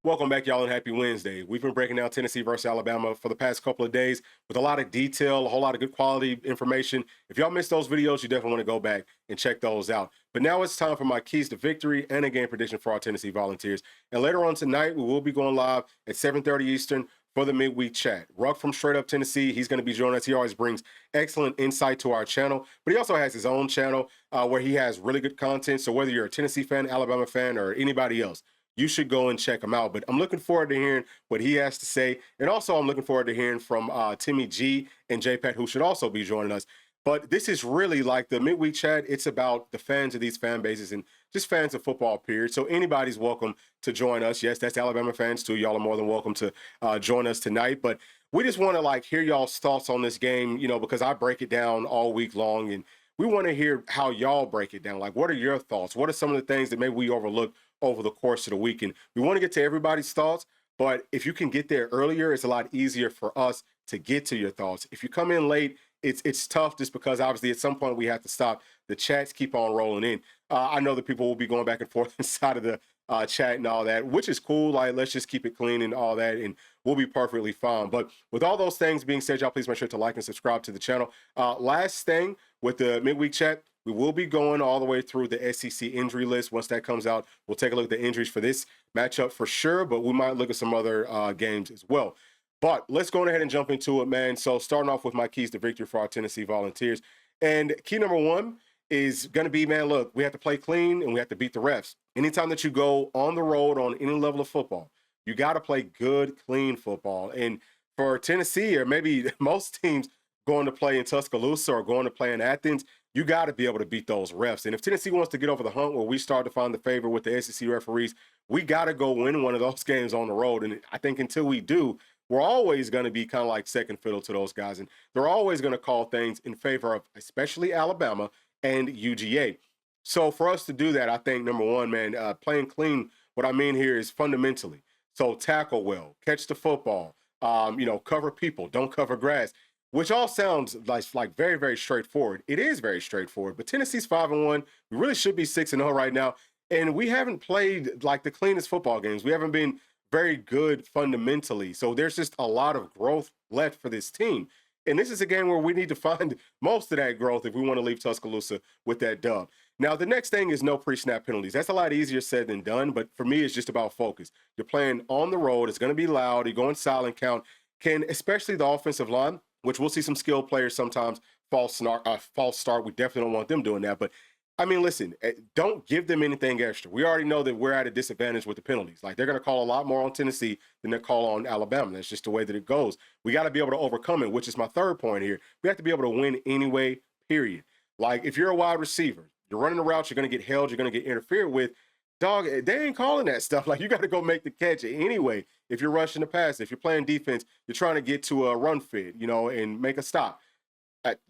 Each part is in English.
Welcome back, y'all, and happy Wednesday. We've been breaking down Tennessee versus Alabama for the past couple of days with a lot of detail, a whole lot of good quality information. If y'all missed those videos, you definitely want to go back and check those out. But now it's time for my keys to victory and a game prediction for our Tennessee Volunteers. And later on tonight, we will be going live at 7:30 Eastern for the midweek chat. Ruck from Straight Up Tennessee, he's going to be joining us. He always brings excellent insight to our channel, but he also has his own channel where he has really good content. So whether you're a Tennessee fan, Alabama fan, or anybody else, you should go and check him out. But I'm looking forward to hearing what he has to say. And also, I'm looking forward to hearing from Timmy G and J-Pat, who should also be joining us. But this is really like the midweek chat. It's about the fans of these fan bases and just fans of football, period. So anybody's welcome to join us. Yes, that's Alabama fans too. Y'all are more than welcome to join us tonight. But we just want to like hear y'all's thoughts on this game, you know, because I break it down all week long. And we want to hear how y'all break it down. Like, what are your thoughts? What are some of the things that maybe we overlook over the course of the week? And we want to get to everybody's thoughts, but if you can get there earlier, it's a lot easier for us to get to your thoughts. If you come in late, it's tough just because obviously at some point we have to stop. The chats keep on rolling in. I know that people will be going back and forth inside of the chat and all that, which is cool. Like, let's just keep it clean and all that, and we'll be perfectly fine. But with all those things being said, y'all please make sure to like and subscribe to the channel. Last thing with the midweek chat, we will be going all the way through the SEC injury list. Once that comes out, we'll take a look at the injuries for this matchup for sure, but we might look at some other games as well. But let's go ahead and jump into it, man. So starting off with my keys to victory for our Tennessee Volunteers. And key number one is going to be, man, look, we have to play clean and we have to beat the refs. Anytime that you go on the road on any level of football, you got to play good, clean football. And for Tennessee, or maybe most teams going to play in Tuscaloosa or going to play in Athens, you got to be able to beat those refs. And if Tennessee wants to get over the hump where we start to find the favor with the SEC referees, we got to go win one of those games on the road. And I think until we do, we're always going to be kind of like second fiddle to those guys. And they're always going to call things in favor of especially Alabama and UGA. So for us to do that, I think, number one, man, playing clean, what I mean here is fundamentally. So tackle well, catch the football, cover people, don't cover grass, which all sounds like very, very straightforward. It is very straightforward, but Tennessee's 5-1. We really should be 6-0 right now. And we haven't played like the cleanest football games. We haven't been very good fundamentally. So there's just a lot of growth left for this team. And this is a game where we need to find most of that growth if we want to leave Tuscaloosa with that dub. Now, the next thing is no pre-snap penalties. That's a lot easier said than done, but for me, it's just about focus. You're playing on the road. It's going to be loud. You're going silent count. Especially the offensive line, which we'll see some skilled players sometimes false start. We definitely don't want them doing that. But I mean, listen, don't give them anything extra. We already know that we're at a disadvantage with the penalties. Like, they're going to call a lot more on Tennessee than they call on Alabama. That's just the way that it goes. We got to be able to overcome it, which is my third point here. We have to be able to win anyway, period. Like, if you're a wide receiver, you're running the route, you're going to get held, you're going to get interfered with. Dog, they ain't calling that stuff. Like, you got to go make the catch anyway. If you're rushing the pass, if you're playing defense, you're trying to get to a run fit, and make a stop.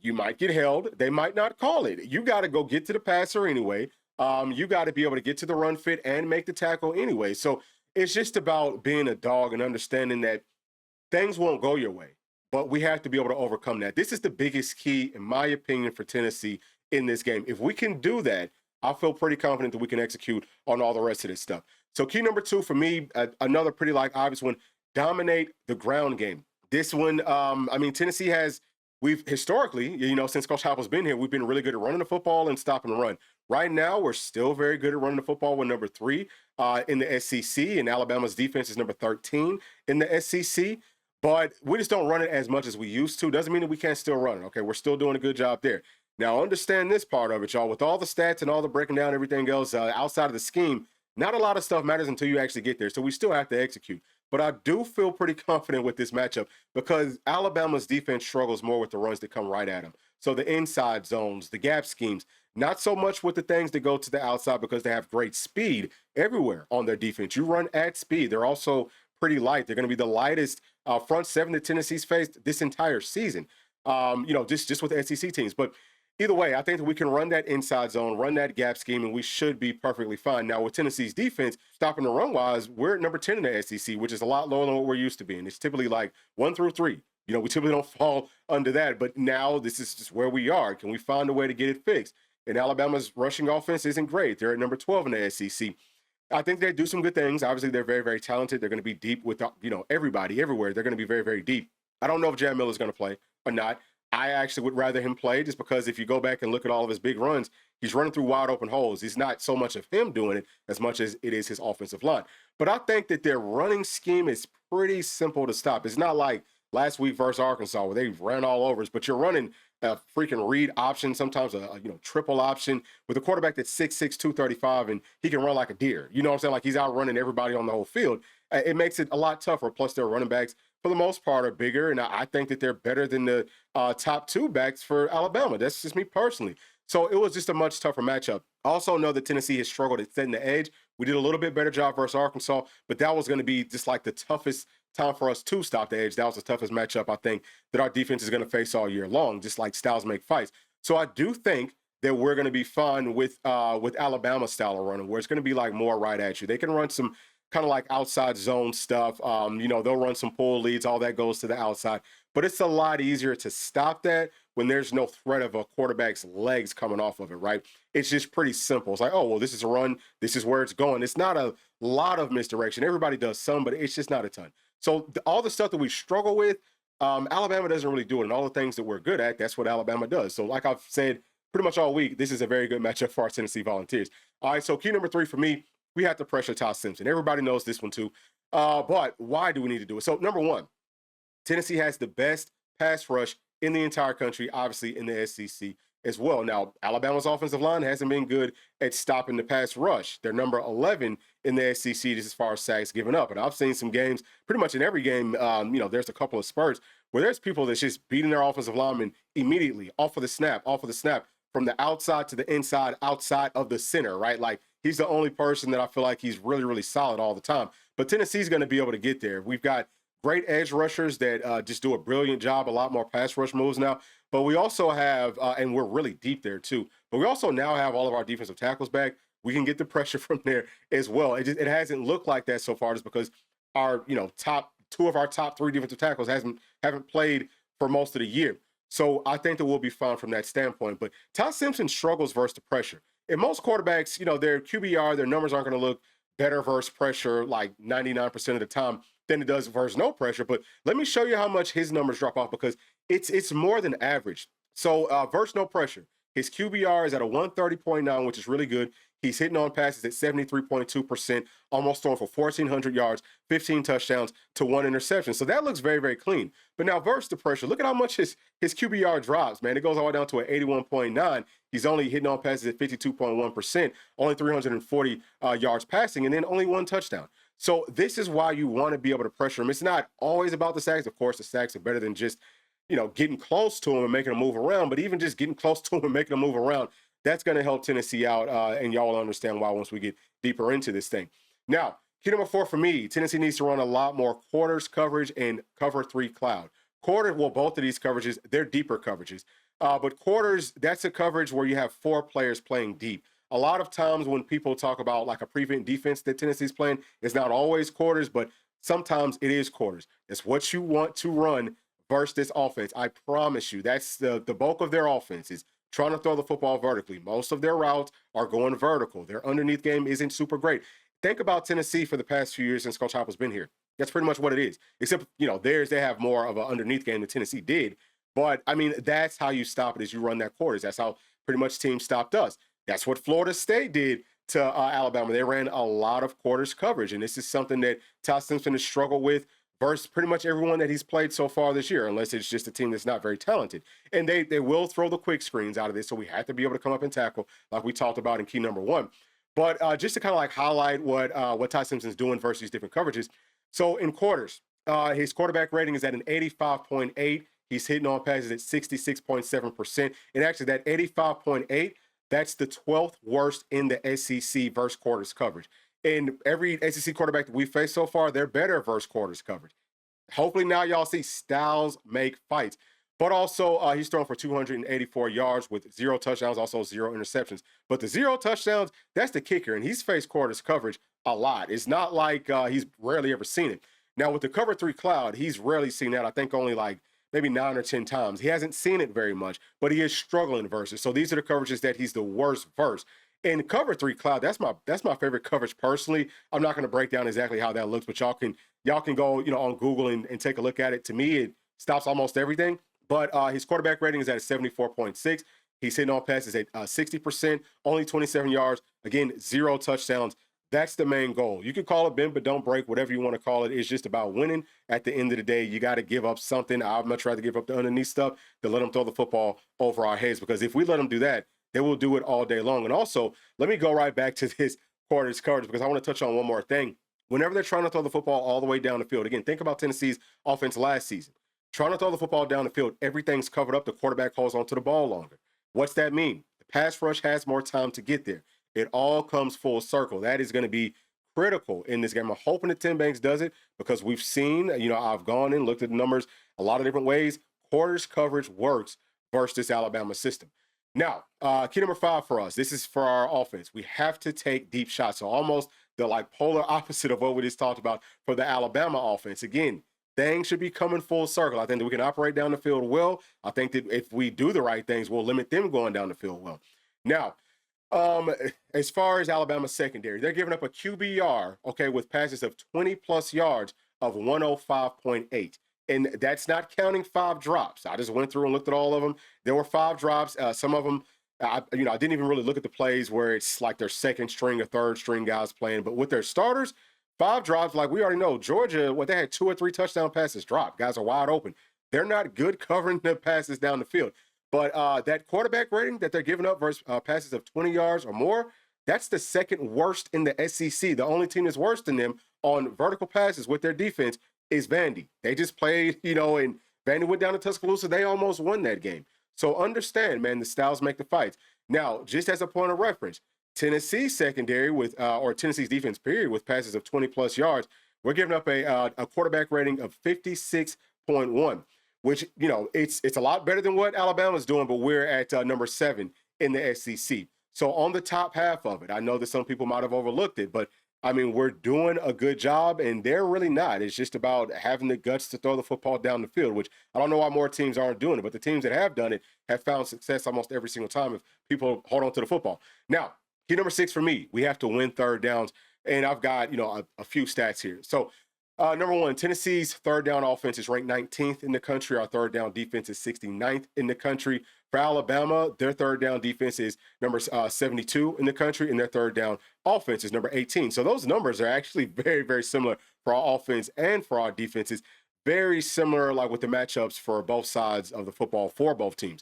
You might get held. They might not call it. You got to go get to the passer anyway. You got to be able to get to the run fit and make the tackle anyway. So it's just about being a dog and understanding that things won't go your way, but we have to be able to overcome that. This is the biggest key, in my opinion, for Tennessee in this game. If we can do that, I feel pretty confident that we can execute on all the rest of this stuff. So key number two for me, another pretty obvious one, dominate the ground game. This one, Tennessee we've historically, since Coach Heupel's been here, we've been really good at running the football and stopping the run. Right now, we're still very good at running the football. We're number 3 in the SEC, and Alabama's defense is number 13 in the SEC. But we just don't run it as much as we used to. Doesn't mean that we can't still run it, okay? We're still doing a good job there. Now, understand this part of it, y'all. With all the stats and all the breaking down everything else outside of the scheme, not a lot of stuff matters until you actually get there. So we still have to execute. But I do feel pretty confident with this matchup because Alabama's defense struggles more with the runs that come right at them. So the inside zones, the gap schemes, not so much with the things that go to the outside because they have great speed everywhere on their defense. You run at speed. They're also pretty light. They're going to be the lightest front seven that Tennessee's faced this entire season, just with the SEC teams. But either way, I think that we can run that inside zone, run that gap scheme, and we should be perfectly fine. Now, with Tennessee's defense, stopping the run-wise, we're at number 10 in the SEC, which is a lot lower than what we're used to being. It's typically like 1 through 3. We typically don't fall under that, but now this is just where we are. Can we find a way to get it fixed? And Alabama's rushing offense isn't great. They're at number 12 in the SEC. I think they do some good things. Obviously, they're very, very talented. They're going to be deep with, everybody, everywhere. They're going to be very, very deep. I don't know if Jam Miller's going to play or not. I actually would rather him play just because if you go back and look at all of his big runs, he's running through wide open holes. It's not so much of him doing it as much as it is his offensive line. But I think that their running scheme is pretty simple to stop. It's not like last week versus Arkansas where they ran all over us, but you're running a freaking read option, sometimes a triple option with a quarterback that's 6'6", 235, and he can run like a deer. You know what I'm saying? Like he's outrunning everybody on the whole field. It makes it a lot tougher. Plus, their running backs, for the most part, are bigger, and I think that they're better than the top two backs for Alabama. That's just me personally. So it was just a much tougher matchup. I also know that Tennessee has struggled at setting the edge. We did a little bit better job versus Arkansas, but that was going to be just like the toughest time for us to stop the edge. That was the toughest matchup, I think, that our defense is going to face all year long, just like styles make fights. So I do think that we're going to be fine with Alabama style of running, where it's going to be like more right at you. They can run some kind of like outside zone stuff. They'll run some pull leads, all that goes to the outside. But it's a lot easier to stop that when there's no threat of a quarterback's legs coming off of it, right? It's just pretty simple. It's like, oh, well, this is a run. This is where it's going. It's not a lot of misdirection. Everybody does some, but it's just not a ton. So all the stuff that we struggle with, Alabama doesn't really do it. And all the things that we're good at, that's what Alabama does. So like I've said pretty much all week, this is a very good matchup for our Tennessee Volunteers. All right, so key number 3 for me, we have to pressure Ty Simpson. Everybody knows this one too. But why do we need to do it? So number 1, Tennessee has the best pass rush in the entire country, obviously in the SEC as well. Now, Alabama's offensive line hasn't been good at stopping the pass rush. They're number 11 in the SEC just as far as sacks given up. And I've seen some games, pretty much in every game, there's a couple of spurts where there's people that's just beating their offensive linemen immediately off of the snap, from the outside to the inside, outside of the center, right? Like he's the only person that I feel like he's really, really solid all the time. But Tennessee's going to be able to get there. We've got great edge rushers that just do a brilliant job, a lot more pass rush moves now. But we also have, and we're really deep there too, but we also now have all of our defensive tackles back. We can get the pressure from there as well. It hasn't looked like that so far just because our, top 2 of our top 3 defensive tackles haven't played for most of the year. So I think that we'll be fine from that standpoint. But Ty Simpson struggles versus the pressure. And most quarterbacks, their QBR, their numbers aren't going to look better versus pressure like 99% of the time than it does versus no pressure. But let me show you how much his numbers drop off because it's more than average. So versus no pressure, his QBR is at a 130.9, which is really good. He's hitting on passes at 73.2%, almost throwing for 1,400 yards, 15 touchdowns to 1 interception. So that looks very, very clean. But now versus the pressure, look at how much his QBR drops, man. It goes all the way down to an 81.9. He's only hitting on passes at 52.1%, only 340 yards passing, and then only 1 touchdown. So this is why you want to be able to pressure him. It's not always about the sacks. Of course, the sacks are better than just, getting close to him and making him move around. But even just getting close to him and making him move around, that's going to help Tennessee out, and y'all will understand why once we get deeper into this thing. Now, key number 4 for me, Tennessee needs to run a lot more quarters coverage and cover 3 cloud. Both of these coverages, they're deeper coverages. But quarters, that's a coverage where you have 4 players playing deep. A lot of times when people talk about like a prevent defense that Tennessee's playing, it's not always quarters, but sometimes it is quarters. It's what you want to run versus this offense. I promise you, that's the bulk of their offense is trying to throw the football vertically. Most of their routes are going vertical. Their underneath game isn't super great. Think about Tennessee for the past few years since Coach Heupel's been here. That's pretty much what it is. Except, they have more of an underneath game than Tennessee did. But, that's how you stop it is you run that quarters. That's how pretty much teams stopped us. That's what Florida State did to Alabama. They ran a lot of quarters coverage, and this is something that Ty Simpson has struggled with versus pretty much everyone that he's played so far this year, unless it's just a team that's not very talented. And they will throw the quick screens out of this, so we have to be able to come up and tackle like we talked about in key number 1. But just to kind of like highlight what Ty Simpson's doing versus these different coverages. So in quarters, his quarterback rating is at an 85.8. He's hitting on passes at 66.7%. And actually that 85.8, that's the 12th worst in the SEC versus quarters coverage. And every SEC quarterback that we faced so far, they're better versus quarters coverage. Hopefully now y'all see styles make fights. But also, he's thrown for 284 yards with 0 touchdowns, also 0 interceptions. But the 0 touchdowns, that's the kicker. And he's faced quarters coverage a lot. It's not like he's rarely ever seen it. Now, with the cover 3 cloud, he's rarely seen that. I think only like maybe 9 or 10 times. He hasn't seen it very much, but he is struggling versus. So these are the coverages that he's the worst versus. And cover three cloud, that's my favorite coverage personally. I'm not going to break down exactly how that looks, but y'all can go, on Google and take a look at it. To me, it stops almost everything. But his quarterback rating is at a 74.6. He's hitting on passes at 60%, only 27 yards. Again, 0 touchdowns. That's the main goal. You can call it bend but don't break, whatever you want to call it. It's just about winning. At the end of the day, you got to give up something. I'd much rather give up the underneath stuff than let them throw the football over our heads, because if we let them do that, they will do it all day long. And also, let me go right back to this quarters coverage, because I want to touch on one more thing. Whenever they're trying to throw the football all the way down the field, again, think about Tennessee's offense last season. Trying to throw the football down the field, everything's covered up. The quarterback holds onto the ball longer. What's that mean? The pass rush has more time to get there. It all comes full circle. That is going to be critical in this game. I'm hoping that Tim Banks does it, because we've seen, I've gone and looked at the numbers a lot of different ways. Quarters coverage works versus this Alabama system. Now, key number 5 for us. This is for our offense. We have to take deep shots. So almost the polar opposite of what we just talked about for the Alabama offense. Again, things should be coming full circle. I think that we can operate down the field well. I think that if we do the right things, we'll limit them going down the field well. Now, as far as Alabama secondary, they're giving up a QBR, with passes of 20+ yards of 105.8. And that's not counting 5 drops. I just went through and looked at all of them. There were 5 drops. Some of them, I didn't even really look at the plays where it's like their second string or third string guys playing. But with their starters, 5 drops, like we already know, Georgia, they had 2 or 3 touchdown passes dropped. Guys are wide open. They're not good covering the passes down the field. But that quarterback rating that they're giving up versus passes of 20 yards or more, that's the second worst in the SEC. The only team that's worse than them on vertical passes with their defense is Vandy. They just played, and Vandy went down to Tuscaloosa. They almost won that game. So understand, man, the styles make the fights. Now, just as a point of reference, Tennessee's secondary or Tennessee's defense, period, with passes of 20+ yards, we're giving up a quarterback rating of 56.1. which, it's a lot better than what Alabama's doing, but we're at number 7 in the SEC. So on the top half of it, I know that some people might have overlooked it, but we're doing a good job, and they're really not. It's just about having the guts to throw the football down the field, which I don't know why more teams aren't doing it, but the teams that have done it have found success almost every single time if people hold on to the football. Now, key number 6 for me, we have to win third downs, and I've got, a few stats here. So, number 1, Tennessee's third down offense is ranked 19th in the country. Our third down defense is 69th in the country. For Alabama, their third down defense is number 72 in the country, and their third down offense is number 18. So those numbers are actually very, very similar for our offense and for our defenses. Very similar, like with the matchups for both sides of the football for both teams.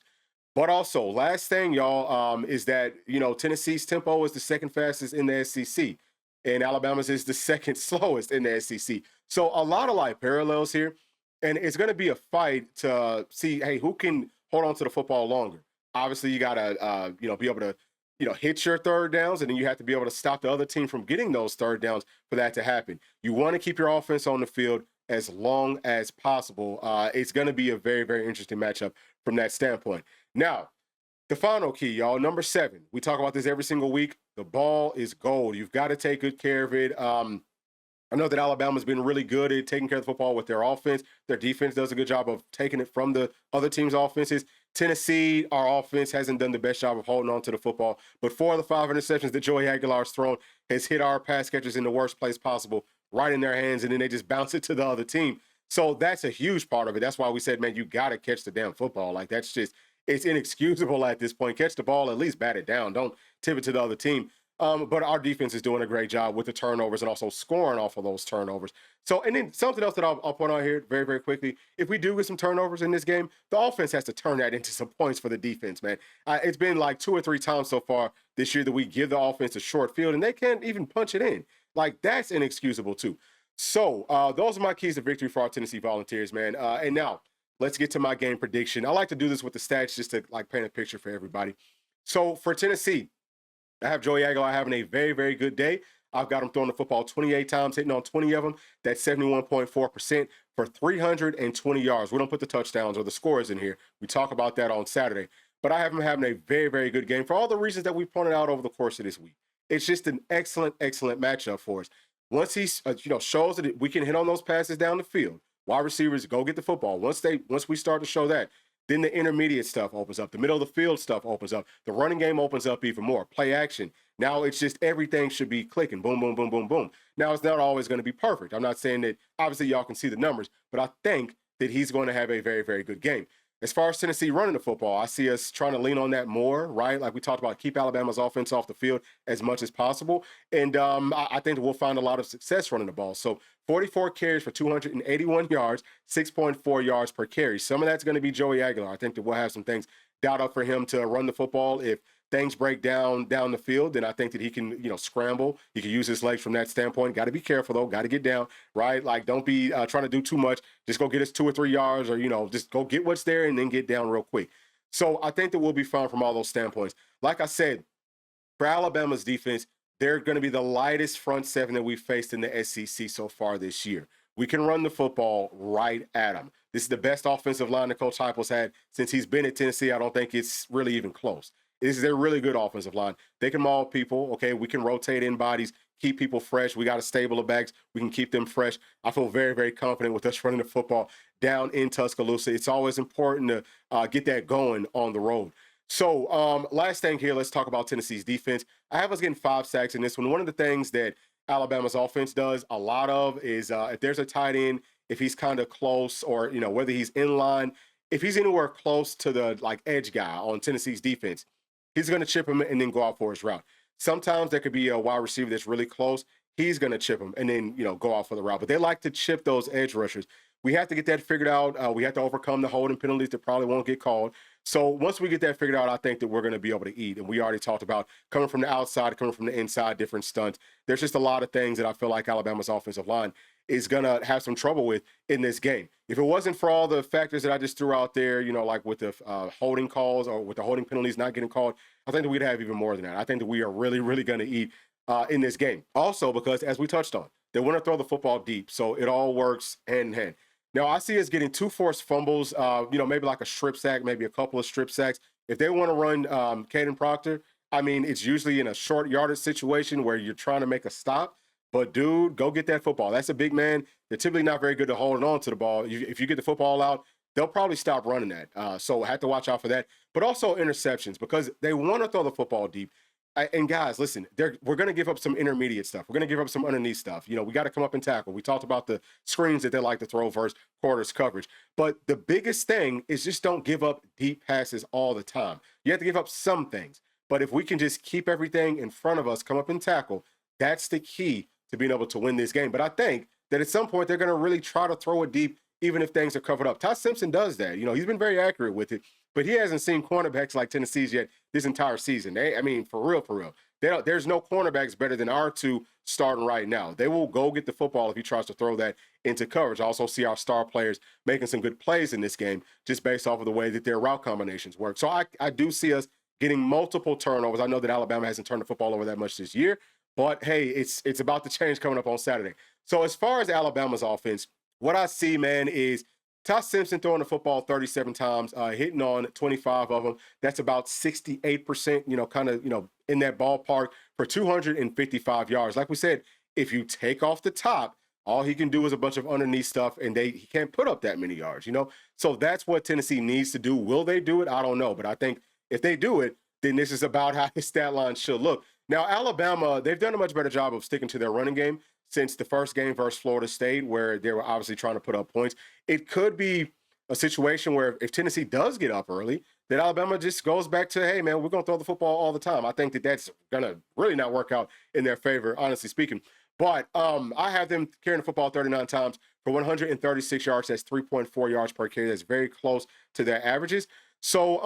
But also, last thing, y'all, is that, Tennessee's tempo is the second fastest in the SEC. And Alabama's is the second slowest in the SEC. So a lot of parallels here. And it's going to be a fight to see, hey, who can hold on to the football longer. Obviously, you got to, be able to, hit your third downs, and then you have to be able to stop the other team from getting those third downs for that to happen. You want to keep your offense on the field as long as possible. It's going to be a very, very interesting matchup from that standpoint. Now, the final key, y'all, number 7. We talk about this every single week. The ball is gold. You've got to take good care of it. I know that Alabama's been really good at taking care of the football with their offense. Their defense does a good job of taking it from the other team's offenses. Tennessee, our offense hasn't done the best job of holding on to the football. But 4 of the 5 interceptions that Joey Aguilar's thrown has hit our pass catchers in the worst place possible, right in their hands, and then they just bounce it to the other team. So that's a huge part of it. That's why we said, man, you got to catch the damn football. That's just, it's inexcusable at this point. Catch the ball, at least bat it down. Don't tip it to the other team. But our defense is doing a great job with the turnovers and also scoring off of those turnovers. So, and then something else that I'll point out here very, very quickly. If we do get some turnovers in this game, the offense has to turn that into some points for the defense, man. It's been 2 or 3 times so far this year that we give the offense a short field, and they can't even punch it in. That's inexcusable, too. So, those are my keys to victory for our Tennessee Volunteers, man. And now, let's get to my game prediction. I like to do this with the stats just to paint a picture for everybody. So, for Tennessee, I have Joey Aguilar having a very, very good day. I've got him throwing the football 28 times, hitting on 20 of them. That's 71.4% for 320 yards. We don't put the touchdowns or the scores in here. We talk about that on Saturday. But I have him having a very, very good game for all the reasons that we pointed out over the course of this week. It's just an excellent, excellent matchup for us. Once he shows that we can hit on those passes down the field, wide receivers go get the football. Once we start to show that, then the intermediate stuff opens up. The middle of the field stuff opens up. The running game opens up even more. Play action. Now it's just everything should be clicking, boom, boom, boom, boom, boom. Now it's not always going to be perfect. I'm not saying that obviously y'all can see the numbers, but I think that he's going to have a very, very good game. As far as Tennessee running the football, I see us trying to lean on that more, right? Like we talked about, keep Alabama's offense off the field as much as possible. And I think that we'll find a lot of success running the ball. So 44 carries for 281 yards, 6.4 yards per carry. Some of that's going to be Joey Aguilar. I think that we'll have some things dialed up for him to run the football. If things break down the field, then I think that he can, scramble. He can use his legs from that standpoint. Got to be careful, though. Got to get down, right? Like, don't be trying to do too much. Just go get us 2 or 3 yards or, just go get what's there and then get down real quick. So I think that we'll be fine from all those standpoints. Like I said, for Alabama's defense, they're going to be the lightest front seven that we've faced in the SEC so far this year. We can run the football right at them. This is the best offensive line that Coach Heupel's had since he's been at Tennessee. I don't think it's really even close. This is a really good offensive line. They can maul people, okay? We can rotate in bodies, keep people fresh. We got a stable of backs. We can keep them fresh. I feel very, very confident with us running the football down in Tuscaloosa. It's always important to get that going on the road. So last thing here, let's talk about Tennessee's defense. I have us getting 5 sacks in this one. One of the things that Alabama's offense does a lot of is if there's a tight end, if he's kind of close or, whether he's in line, if he's anywhere close to the edge guy on Tennessee's defense, he's going to chip him and then go out for his route. Sometimes there could be a wide receiver that's really close. He's going to chip him and then, go out for the route. But they like to chip those edge rushers. We have to get that figured out. We have to overcome the holding penalties that probably won't get called. So once we get that figured out, I think that we're going to be able to eat. And we already talked about coming from the outside, coming from the inside, different stunts. There's just a lot of things that I feel like Alabama's offensive line is going to have some trouble with in this game. If it wasn't for all the factors that I just threw out there, like with the holding calls or with the holding penalties not getting called, I think that we'd have even more than that. I think that we are really, really going to eat in this game. Also, because as we touched on, they want to throw the football deep. So it all works hand in hand. Now, I see us getting 2 forced fumbles, maybe like a strip sack, maybe a couple of strip sacks. If they want to run Caden Proctor, I mean, it's usually in a short yardage situation where you're trying to make a stop. But, dude, go get that football. That's a big man. They're typically not very good at holding on to the ball. If you get the football out, they'll probably stop running that. So I have to watch out for that. But also interceptions because they want to throw the football deep. And guys, listen, we're going to give up some intermediate stuff. We're going to give up some underneath stuff. We got to come up and tackle. We talked about the screens that they like to throw versus quarters coverage. But the biggest thing is just don't give up deep passes all the time. You have to give up some things. But if we can just keep everything in front of us, come up and tackle, that's the key to being able to win this game. But I think that at some point they're going to really try to throw it deep even if things are covered up. Ty Simpson does that. He's been very accurate with it. But he hasn't seen cornerbacks like Tennessee's yet this entire season. For real. There's no cornerbacks better than our 2 starting right now. They will go get the football if he tries to throw that into coverage. I also see our star players making some good plays in this game just based off of the way that their route combinations work. So I do see us getting multiple turnovers. I know that Alabama hasn't turned the football over that much this year. But, hey, it's about to change coming up on Saturday. So as far as Alabama's offense, what I see, man, is Ty Simpson throwing the football 37 times, hitting on 25 of them. That's about 68%, kind of, in that ballpark for 255 yards. Like we said, if you take off the top, all he can do is a bunch of underneath stuff, and he can't put up that many yards, So that's what Tennessee needs to do. Will they do it? I don't know. But I think if they do it, then this is about how his stat line should look. Now, Alabama, they've done a much better job of sticking to their running game since the first game versus Florida State, where they were obviously trying to put up points. It could be a situation where if Tennessee does get up early, that Alabama just goes back to, hey, man, we're going to throw the football all the time. I think that that's going to really not work out in their favor, honestly speaking. But I have them carrying the football 39 times for 136 yards. That's 3.4 yards per carry. That's very close to their averages. So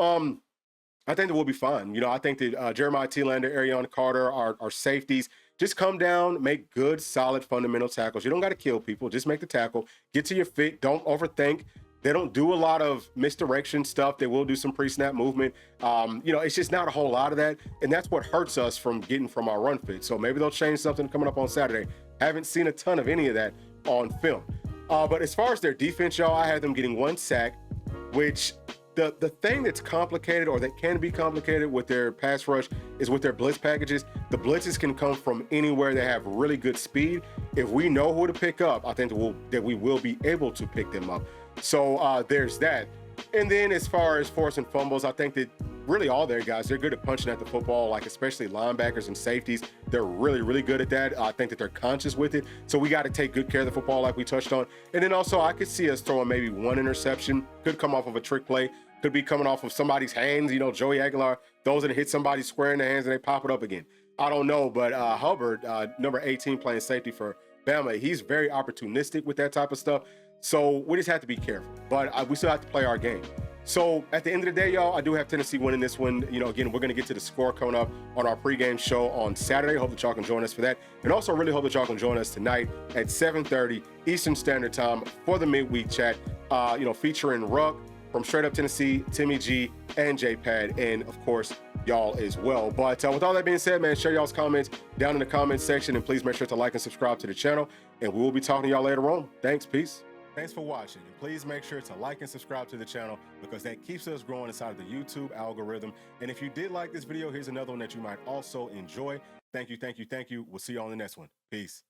I think that we'll be fine. I think that Jeremiah Thielander, Ariana Carter, our safeties, just come down, make good, solid, fundamental tackles. You don't got to kill people. Just make the tackle. Get to your feet. Don't overthink. They don't do a lot of misdirection stuff. They will do some pre-snap movement. It's just not a whole lot of that. And that's what hurts us from getting from our run fit. So maybe they'll change something coming up on Saturday. Haven't seen a ton of any of that on film. But as far as their defense, y'all, I had them getting 1 sack, which the thing that's complicated or that can be complicated with their pass rush is with their blitz packages. The blitzes can come from anywhere. They have really good speed. If we know who to pick up, I think that we will be able to pick them up. So there's that. And then as far as forcing fumbles, I think that really all their guys, they're good at punching at the football, like especially linebackers and safeties. They're really, really good at that. I think that they're conscious with it. So we got to take good care of the football like we touched on. And then also I could see us throwing maybe one interception. Could come off of a trick play. Could be coming off of somebody's hands. You know, Joey Aguilar throws it and hits somebody square in the hands and they pop it up again. I don't know, but Hubbard, number 18 playing safety for Bama, he's very opportunistic with that type of stuff. So we just have to be careful, but we still have to play our game. So at the end of the day, y'all, I do have Tennessee winning this one. You know, again, we're going to get to the score coming up on our pregame show on Saturday. Hope that y'all can join us for that. And also really hope that y'all can join us tonight at 7:30 Eastern Standard Time for the midweek chat, you know, featuring Ruck from Straight Up Tennessee, Timmy G, and J-Pad, and of course, y'all as well. But with all that being said, man, share y'all's comments down in the comments section, and please make sure to like and subscribe to the channel, and we will be talking to y'all later on. Thanks, peace. Thanks for watching, and please make sure to like and subscribe to the channel because that keeps us growing inside of the YouTube algorithm. And if you did like this video, here's another one that you might also enjoy. Thank you, thank you, thank you. We'll see you on the next one. Peace.